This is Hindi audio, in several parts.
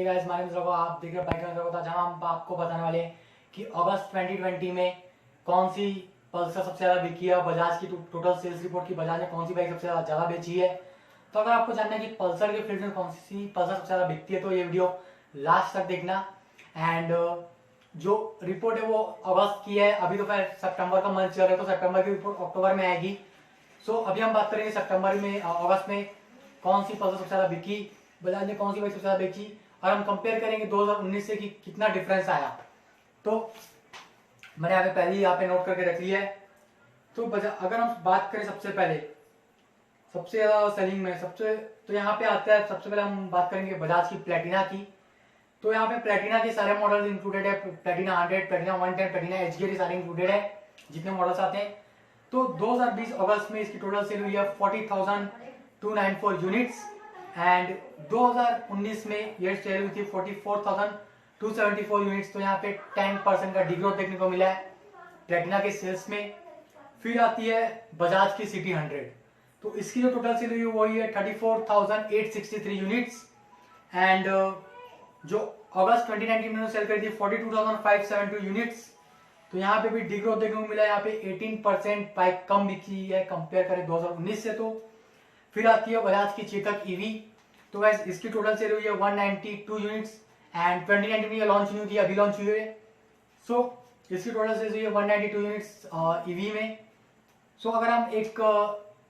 Guys, my name is Raghu. आप देख रहे हैं बाइक रघु था, जहां हम आपको बताने वाले हैं कि अगस्त 2020 में कौन सी पल्सर सबसे ज्यादा बिकी है और बजाज की टोटल सेल्स रिपोर्ट की बजाज ने कौन सी बाइक सबसे ज्यादा बेची है। तो अगर आपको जानना है कि पल्सर के फील्ड में कौन सी पल्सर सबसे ज्यादा बिकती है तो ये वीडियो लास्ट तक देखना। एंड जो रिपोर्ट है वो अगस्त की है, अभी तो फिर सितंबर का मंथ चल रहा है तो सितंबर की रिपोर्ट अक्टूबर में आएगी। सो अभी हम बात करेंगे सितंबर में, अगस्त में कौन सी पल्सर सबसे ज्यादा बिकी, बजाज ने कौन सी बाइक सबसे ज्यादा बेची, और हम कंपेयर करेंगे 2019 से कि कितना डिफरेंस आया। तो मैंने यहाँ पे पहले ही यहाँ पे नोट करके रख लिया है। तो अगर हम बात करें सबसे पहले सबसे ज्यादा सेलिंग में तो यहाँ पे आता है, सबसे पहले हम बात करेंगे बजाज की प्लेटिना की। तो यहाँ पे प्लेटिना के सारे मॉडल्स इंक्लूडेड है, प्लेटिना 100, प्लेटिना 110, प्लेटिना एचजीआर सारे इंक्लूडेड है जितने मॉडल्स आते हैं। तो 2020 अगस्त में इसकी टोटल सेल हुई है 40,294 यूनिट्स एंड 2019 में ये सेल हुई थी 44,274 यूनिट्स। तो यहाँ पे 10% का डिग्रोथ देखने को मिला है प्लेटिना के सेल्स में। फिर आती है बजाज की सिटी 100, तो इसकी जो टोटल सेल हुई है वही है 34,863 यूनिट्स एंड जो अगस्त 2019 में सेल करी थी 42,572 यूनिट्स। तो यहाँ पे भी डिग्रोथ देखने को मिला है, यहाँ पे 18% बाइक कम बिकी है कंपेयर करें 2019 से। तो फिर आती है बजाज की चेतक ईवी, तो वैसे इसकी टोटल सेल हुई है 192 यूनिट्स एंड 2019 में लॉन्च नहीं हुई थी, अभी लॉन्च हुई है। सो इसकी टोटल सेल हुई है 192 यूनिट्स ईवी में। सो अगर हम एक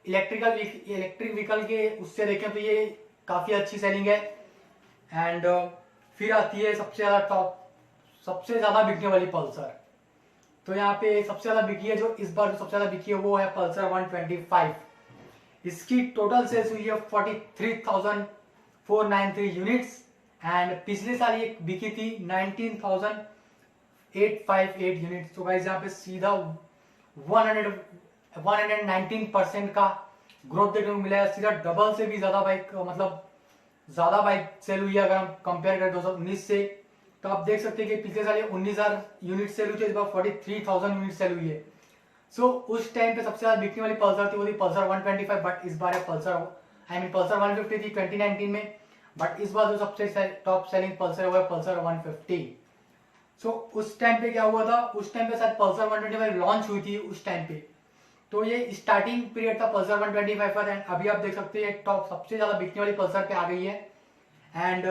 इलेक्ट्रिक व्हीकल के उससे देखें तो ये काफी अच्छी सेलिंग है। एंड फिर आती है सबसे ज्यादा बिकने वाली पल्सर। तो यहाँ पे सबसे ज्यादा बिकी है, जो इस बार जो सबसे ज्यादा बिकी है वो है पल्सर 125। इसकी टोटल सेल्स हुई है 43,493 यूनिट्स एंड पिछले साल ये बिकी थी 19,858 यूनिट्स। तो गाइस यहाँ पे सीधा 119% का ग्रोथ देखने को मिला है, सीधा डबल से भी ज्यादा बाइक, मतलब ज्यादा बाइक सेल हुई है अगर हम कंपेयर करें 2019 से। तो आप देख सकते हैं कि पिछले साल ये 19,000 यूनिट सेल हुई थी, इस बार 43,000 यूनिट सेल हुई है। सो उस टाइम पे सबसे ज्यादा बिकने वाली पल्सर थी वो थी पल्सर 125, बट इस बार है पल्सर 150 थी 2019 में, बट इस बार जो सबसे टॉप सेलिंग पल्सर है वो है पल्सर 150। सो उस टाइम पे क्या हुआ था, उस टाइम पे शायद पल्सर 125 लॉन्च हुई थी उस टाइम पे, तो ये स्टार्टिंग पीरियड था पल्सर 125 पर। एंड अभी आप देख सकते हैं टॉप सबसे ज्यादा बिकने वाली पल्सर पे आ गई है। एंड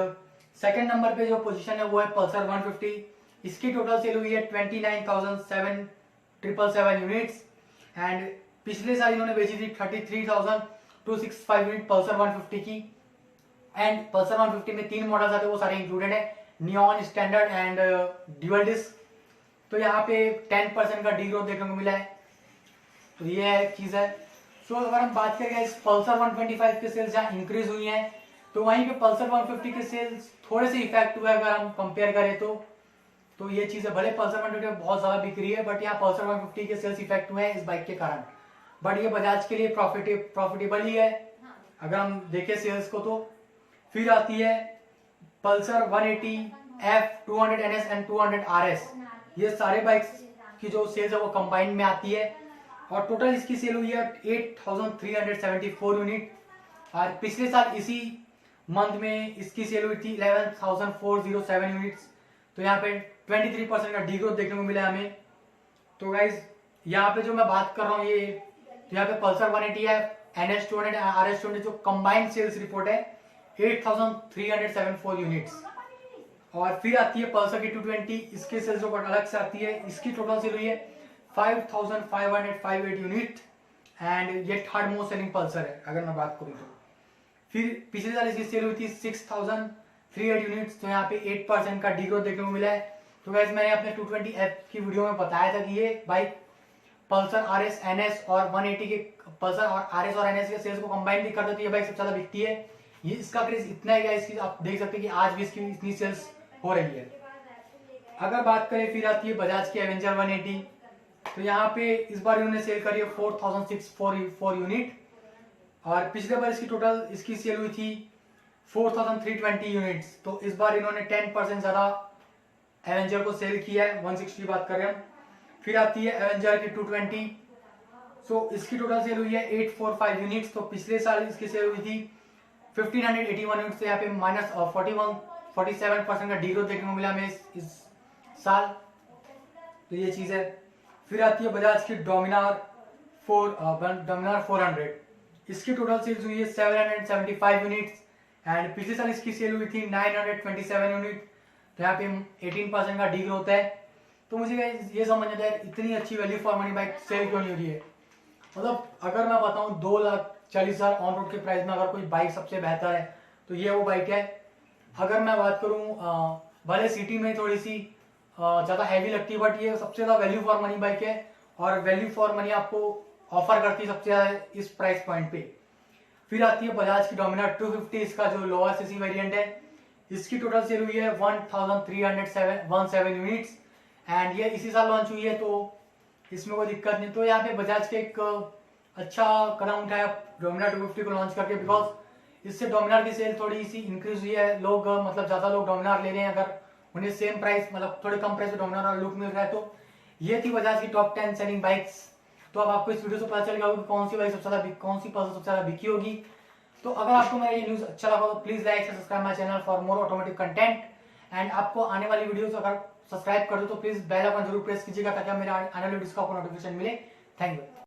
सेकंड नंबर पे जो पोजीशन है वो है पल्सर 150, इसकी टोटल सेल हुई है 29,777 यूनिट्स एंड पिछले साल इन्होंने बेची थी 33,265 यूनिट पल्सर 150 की। एंड पल्सर 150 में 3 मॉडल्स आते हैं, वो सारे इंक्लूडेड है, neon, standard and dual disc. तो यहाँ पे 10% का डी ग्रोथ देखने को मिला है, तो ये चीज है। सो अगर हम बात करें इस पल्सर 125 के सेल्स जहाँ इंक्रीज हुई हैं, तो वहीं पे पल्सर 150 के सेल्स थोड़े से इफेक्ट हुआ है अगर हम कंपेयर करें तो ये चीज है। भले पल्सर 125 बहुत ज्यादा बिक रही है बट यहाँ पल्सर 150 के सेल्स इफेक्ट हुए हैं इस बाइक के कारण, बट ये बजाज के लिए प्रॉफिटेबल ही है अगर हम देखें सेल्स को। तो फिर आती है Pulsar 180F, 200NS and 200RS, ये सारे बाइक्स की जो सेल्स है वो कंबाइन में आती है और टोटल इसकी सेल हुई है 8,374 यूनिट और पिछले साल इसी मंथ में इसकी सेल हुई थी 11,407 यूनिट्स। तो यहाँ पे 23% का डी ग्रोथ देखने को मिला हमें। तो गाइज यहाँ पे जो मैं बात कर रहा हूँ ये, तो यहाँ पे पल्सर 180 है, NS 200, RS 200 जो कंबाइंड सेल्स रिपोर्ट है 8,374 यूनिट्स। और फिर आती है पल्सर की 220, इसकी सेल्स रिपोर्ट अलग से आती है, इसकी टोटल सेल हुई है 5,558 यूनिट एंड ये थर्ड मोस्ट सेलिंग पल्सर है अगर मैं बात करूँ तो। फिर पिछले साल इसकी सेल हुई थी 6,038 यूनिट्स, तो यहाँ पे 8% का डिग्रोथ देखने को मिला है। तो गाइस मैंने अपने 220F की वीडियो में बताया था कि ये बाइक पल्सर RS, NS और 180 के पल्सर और RS और NS के सेल्स को कंबाइन भी कर देती है, ये बाइक सबसे ज्यादा बिकती है। ये इसका क्रेज इतना है इसकी, आप देख सकते हैं कि आज भी इसकी इतनी सेल्स हो रही है। अगर बात करें फिर आती है बजाज की एवेंजर 180, तो यहाँ पे इस बार इन्होंने सेल करी है 4,644 यूनिट और पिछले बार इसकी सेल हुई थी 4,320 यूनिट्स। तो इस बार इन्होंने 10% ज्यादा एवेंजर को सेल किया है, 160 बात करें हम। फिर आती है एवेंजर की 220, सो इसकी टोटल सेल हुई है 845 यूनिट्स। तो पिछले साल इसकी सेल हुई थी 1,581 यूनिट्स, तो यहाँ पे 47% का डी ग्रोथ देखने को मिला हमें इस साल। तो ये चीज है। फिर आती है बजाज की डोमिनार 400। इसकी टोटल सेल्स हुई है 775 यूनिट्स एंड पिछले साल इसकी सेल हुई थी 927 यूनिट। तो यहाँ पे 18% का डी ग्रोथ है। तो मुझे ये समझ आता है इतनी अच्छी value for money bike sale क्यों नहीं हो रही है। मतलब अगर मैं बताऊं 2,40,000 ऑन रोड के प्राइस में अगर कोई बाइक सबसे बेहतर है तो ये वो बाइक है। अगर मैं बात करूं भले सिटी में थोड़ी सी ज़्यादा हैवी लगती है बट ये सबसे ज़्यादा वैल्यू फॉर मनी बाइक है और वैल्यू फॉर मनी आपको ऑफर करती है सबसे ज़्यादा इस प्राइस पॉइंट पे। फिर आती है बजाज की डोमिनार 250, इसका जो लोअर सीसी वेरिएंट है। इसकी टोटल सेल हुई है 1317 यूनिट्स एंड ये इसी साल लॉन्च हुई है तो इसमें कोई दिक्कत नहीं। तो यहाँ पे बजाज के एक अच्छा कदम उठाया डोमिनार 250 को लॉन्च करके, बिकॉज इससे डोमिनार की सेल थोड़ी सी इंक्रीज हुई है। लोग मतलब ज्यादा लोग डोमिनार ले रहे हैं, अगर उन्हें सेम प्राइस मतलब थोड़े कम प्राइस में डोमिनार और लुक मिल रहा है। तो ये थी बजाज की टॉप 10 सेलिंग बाइक्स। तो अब आपको इस वीडियो से पता चल गया होगा कि कौन सी बाइक सबसे ज्यादा कौन सी पल्सर सबसे ज्यादा बिकी होगी। तो अगर आपको मेरा ये न्यूज अच्छा लगा तो please like subscribe my channel for more automotive content and आपको आने वाली वीडियोस अगर सब्सक्राइब कर दो तो प्लीज बेल आइकन जरूर प्रेस कीजिएगा ताकि मेरे आने वाली वीडियोस का आपको नोटिफिकेशन मिले। Thank you.